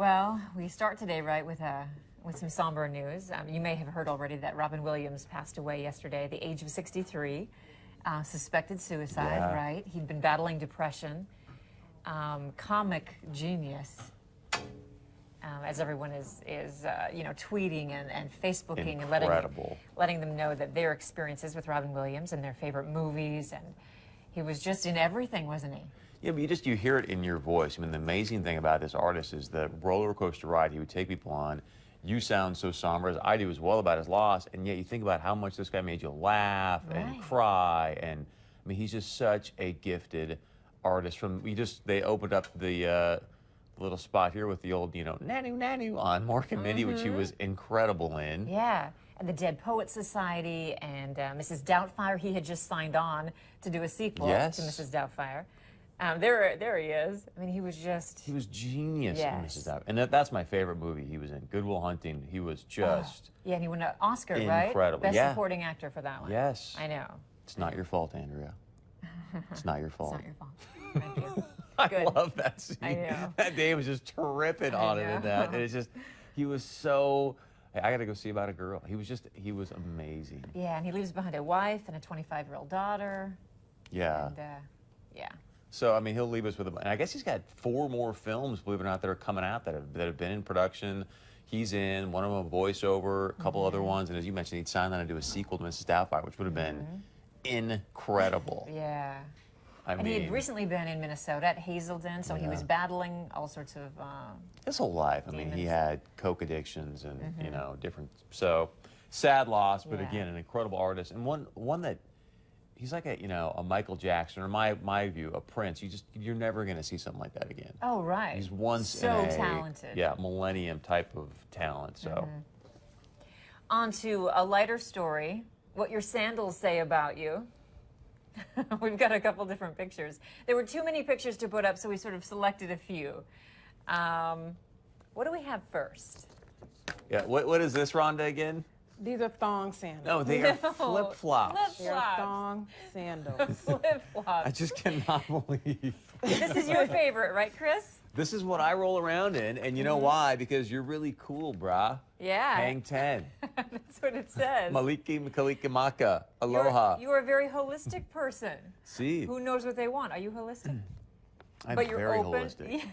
Well, we start today, right, with some somber news. You may have heard already that Robin Williams passed away yesterday at the age of 63. Suspected suicide, Yeah. right? He'd been battling depression. Comic genius, as everyone is tweeting and Facebooking and letting them know that their experiences with Robin Williams and their favorite movies, and he was just in everything, wasn't he? Yeah, but you hear it in your voice. I mean, the amazing thing about this artist is the roller coaster ride he would take people on. You sound so somber, as I do as well, about his loss, and yet you think about how much this guy made you laugh and cry, and I mean, he's just such a gifted artist. They opened up the little spot here with the old, Nanu Nanu on Mork and Mindy, which he was incredible in. Yeah, and the Dead Poets Society and Mrs. Doubtfire. He had just signed on to do a sequel to Mrs. Doubtfire. There he is. I mean, he was genius yes. in Mrs. Doubtfire. And that's my favorite movie he was in, Good Will Hunting. He was just yeah, and he won an Oscar, incredible. right? Best supporting actor for that one. Yes. I know. It's not your fault, Andrea. It's not your fault. It's not your fault. Thank you. I love that scene. I know. That Dave was just tripping on it in that. And it's just, he was so, hey, I got to go see About a Girl. He was amazing. Yeah, and he leaves behind a wife and a 25-year-old daughter. Yeah. And, yeah. So, I mean, he'll leave us with, and I guess he's got 4 more films, believe it or not, that are coming out that have been in production. He's in one of them, a voiceover, a couple other ones, and as you mentioned, he'd signed on to do a sequel to Mrs. Doubtfire, which would have been incredible. Yeah. I mean, he had recently been in Minnesota at Hazelden, so he was battling all sorts of his whole life. I mean, he demons. had coke addictions and different. So sad loss, but again, an incredible artist, and one that he's like a Michael Jackson, or my view, a Prince. You're never going to see something like that again. Oh, right. He's once so in a talented. Yeah, millennium type of talent. So On to a lighter story. What your sandals say about you. We've got a couple different pictures. There were too many pictures to put up, so we sort of selected a few. What do we have first? yeah, what is this, Rhonda, again? These are thong sandals. No, they are flip flops. They're thong sandals. Flip-flops. I just cannot believe. This is your favorite, right, Chris? This is what I roll around in, and you know why? Because you're really cool, brah. Yeah. Hang 10. That's what it says. Maliki Makalika Maka. Aloha. You're a very holistic person. See, Who knows what they want? Are you holistic? I'm But you're very open. holistic.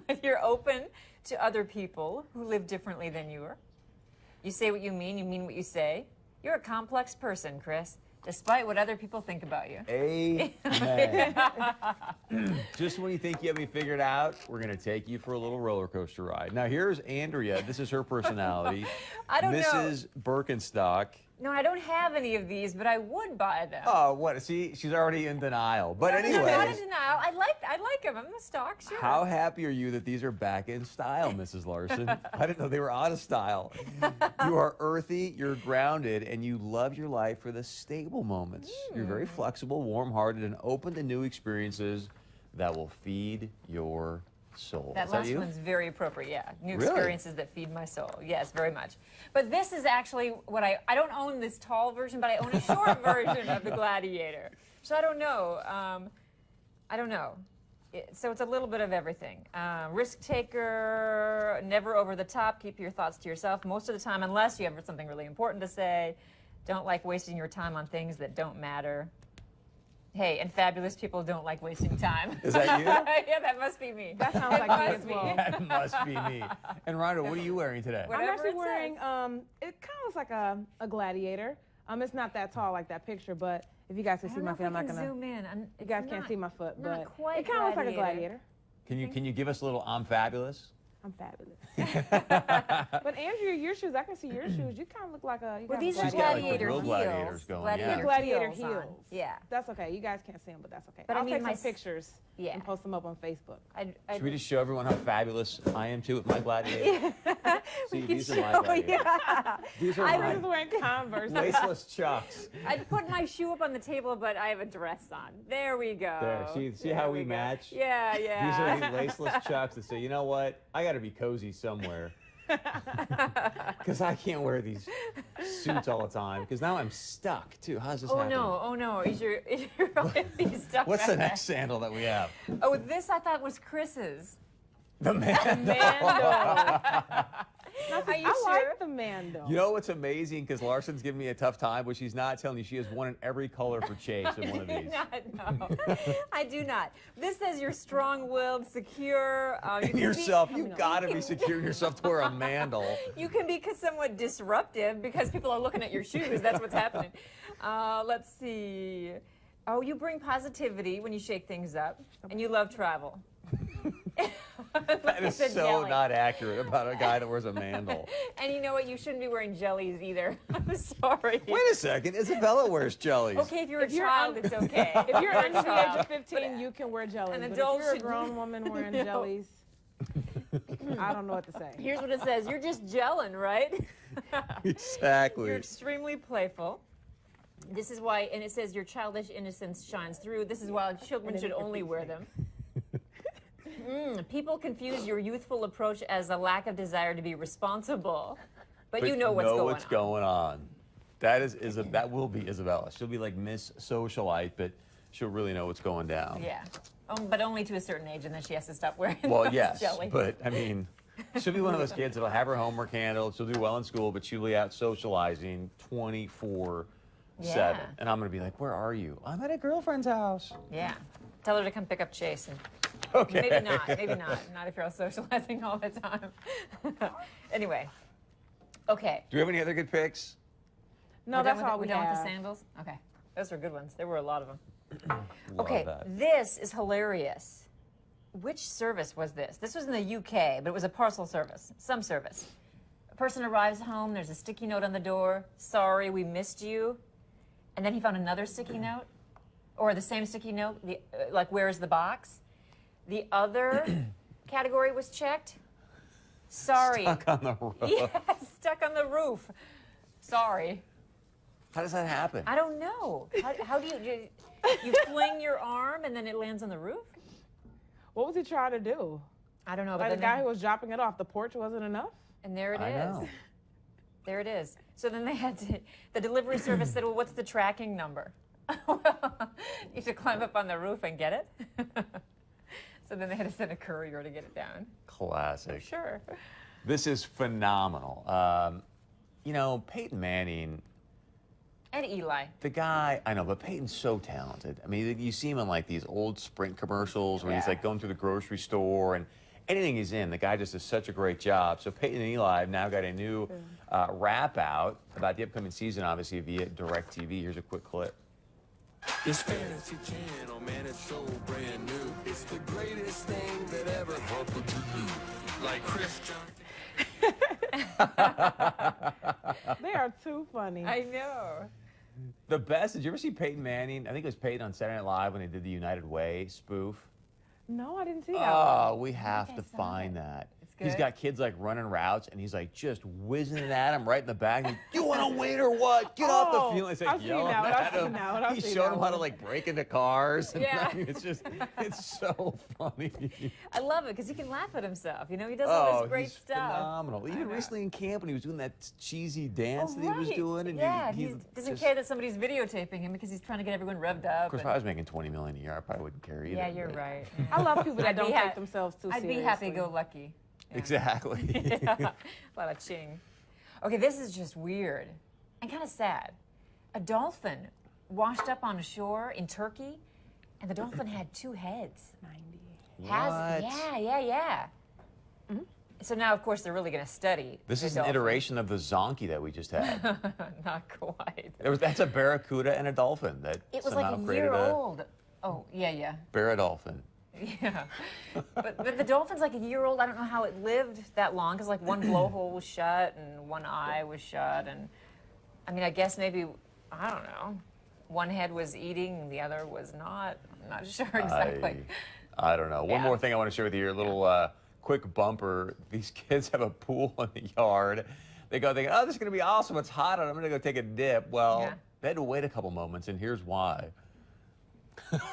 But you're open to other people who live differently than you are. You say what you mean what you say. You're a complex person, Chris, despite what other people think about you. Amen. Just when you think you have me figured out, we're going to take you for a little roller coaster ride. Now, here's Andrea. This is her personality. I don't know. Mrs. Birkenstock. No, I don't have any of these, but I would buy them. Oh, what? See, she's already in denial. But No, I'm not anyway, in denial. I like them. I'm the stock, sure. how happy are you that these are back in style, Mrs. Larson? I didn't know they were out of style. You are earthy, you're grounded, and you love your life for the stable moments. You're very flexible, warm-hearted, and open to new experiences that will feed your soul. That Is that last you? one's very appropriate, yeah. New Really? experiences that feed my soul. Yes, very much. But this is actually what I don't own this tall version, but I own a short version of the Gladiator. So I don't know. I don't know. So it's a little bit of everything. Risk taker, never over the top, keep your thoughts to yourself most of the time, unless you have something really important to say. Don't like wasting your time on things that don't matter. Hey, and fabulous people don't like wasting time. Is that you? Yeah, that must be me. That sounds like me as well. That must be me. And Rhonda, what are you wearing today? I'm Whatever actually it wearing, says. it kind of looks like a gladiator. It's not that tall like that picture, but if you guys can I see don't my know feet, if I'm we not can gonna. zoom in. You guys can't see my foot, not but quite it kind of looks like a gladiator. gladiator. Can you give us a little I'm fabulous? I'm fabulous. But Andrea, your shoes, I can see your shoes. You kind of look like a. You Well, got these are She's got, like, the gladiator real heels. gladiators going, Gladiator, yeah. Gladiator on. heels. Yeah. That's okay. You guys can't see them, but that's okay. But I I'll mean, take my some pictures yeah. and post them up on Facebook. Should we just show everyone how fabulous I am too with my gladiator? See, these are my gladiators. Yeah. These are I my was wearing Converse. laceless chucks. I'd put my shoe up on the table, but I have a dress on. There we go. There, see There how we go. match? Yeah, These yeah. are the laceless chucks that say, you know what? I got to be cozy somewhere. Because I can't wear these suits all the time. Because now I'm stuck too. How's this happen? Oh no, is your really stuck What's the right there? next sandal that we have? Oh, this I thought was Chris's. The Mando. Are you I sure? like the Mando. You know what's amazing? Because Larson's giving me a tough time, but she's not telling you she has one in every color for Chase in one of these. No, I do not. This says you're strong-willed, secure. You In can yourself, be, you gotta be secure in yourself to wear a mandal. You can be somewhat disruptive because people are looking at your shoes. That's what's happening. Let's see. Oh, you bring positivity when you shake things up, and you love travel. That is the so jelly. not accurate about a guy that wears a mandal. And you know what? You shouldn't be wearing jellies either. I'm sorry. Wait a second, Isabella wears jellies. Okay, if you're a you're child, un- it's okay. If you're under the age child. of 15, you can wear jellies. An But adult if you're a should- grown woman wearing No. jellies, I don't know what to say. Here's what it says. You're just gelling, right? Exactly. You're extremely playful. This is why, and it says your childish innocence shines through. This is why children should only wear them. People confuse your youthful approach as a lack of desire to be responsible, but you know what's going on. That is that will be Isabella. She'll be like Miss Socialite, but she'll really know what's going down. Yeah, but only to a certain age, and then she has to stop wearing Well, those yes, jellies. but I mean, she'll be one of those kids that'll have her homework handled. She'll do well in school, but she'll be out socializing 24/7. Yeah. And I'm gonna be like, "Where are you?" I'm at a girlfriend's house. Yeah, tell her to come pick up Chase. And Okay. maybe not. Maybe not. Not if you're out socializing all the time. Anyway. Okay. Do we have any other good picks? No, We're done that's with all we're we done with have. the sandals? Okay. Those were good ones. There were a lot of them. Love Okay, that. this is hilarious. Which service was this? This was in the UK, but it was a parcel service, some service. A person arrives home, there's a sticky note on the door, sorry, we missed you. And then he found another sticky note, or the same sticky note, like, where's the box? The other category was checked. Sorry. Stuck on the roof. Yeah, stuck on the roof. Sorry. How does that happen? I don't know. How do you fling your arm and then it lands on the roof? What was he trying to do? I don't know. But Like the then guy who was dropping it off the porch wasn't enough? and there it I is. know. There it is. So then they had to, the delivery service said, well, what's the tracking number? Well, you have to climb up on the roof and get it. So then they had to send a courier to get it down. Classic. Sure. This is phenomenal. You know, Peyton Manning, And Eli. the guy, I know, but Peyton's so talented. I mean, you see him in like these old Sprint commercials where he's Yeah. like going through the grocery store and anything he's in, the guy just does such a great job. So Peyton and Eli have now got a new rap out about the upcoming season, obviously via DirecTV. Here's a quick clip. It's Fantasy Channel, man, it's so brand new. It's the greatest thing that ever happened to you. Like Chris Johnson. They are too funny. I know. The best, did you ever see Peyton Manning? I think it was Peyton on Saturday Night Live when they did the United Way spoof. No, I didn't see that. Oh, we have to I saw find it. that. It's He's good? got kids like running routes, and he's like just whizzing it at him right in the back. He's, you want to wait or what? Get off the field. He's like I've seen yelling that one, at I've seen him. that one, I've He's seen showing that him how to one. like break into cars. And, Yeah. I mean, it's so funny. I love it because he can laugh at himself. You know, he does all this great he's stuff. phenomenal. Even know. recently in camp when he was doing that cheesy dance Oh, that he was right. doing, and yeah, he he doesn't just- care that somebody's videotaping him because he's trying to get everyone revved up. Of course, if I was making $20 million a year, I probably wouldn't care either. yeah, you're but- right. I love people that I'd be don't ha- take themselves too I'd seriously. be happy-go-lucky. Yeah. Exactly. Yeah. A lot of ching. Okay, this is just weird and kind of sad. A dolphin washed up on a shore in Turkey, and the dolphin had two heads. 90. What? Yeah. So now, of course, they're really going to study. This the is an dolphin. iteration of the zonkey that we just had. Not quite. That's a barracuda and a dolphin that It was like somehow a created year a old. Oh, yeah. Barradolphin. Yeah. But the dolphin's like a year old. I don't know how it lived that long because like one blowhole was shut and one eye was shut. And I mean, I guess maybe, I don't know, one head was eating and the other was not. I'm not sure exactly. I don't know. One Yeah. more thing I want to share with you, a little quick bumper. These kids have a pool in the yard. They go thinking, oh, this is going to be awesome. It's hot out. I'm going to go take a dip. Well, Yeah. they had to wait a couple moments, and here's why.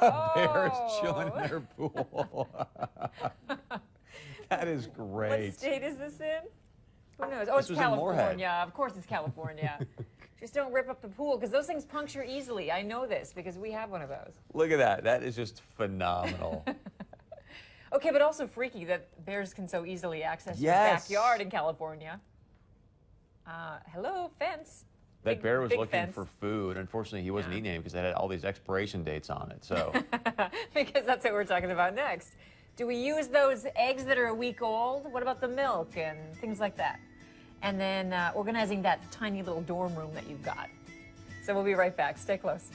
Bears chilling in their pool. That is great. What state is this in? Who knows? Oh, This it's was in Moorhead. California. Of course it's California. Just don't rip up the pool because those things puncture easily. I know this because we have one of those. Look at that. That is just phenomenal. Okay, but also freaky that bears can so easily access your Yes. backyard in California. Hello, fence. That bear was big looking fence. for food. Unfortunately, he wasn't Yeah. eating it because it had all these expiration dates on it. So Because that's what we're talking about next. Do we use those eggs that are a week old? What about the milk and things like that? And then organizing that tiny little dorm room that you've got. So we'll be right back. Stay close.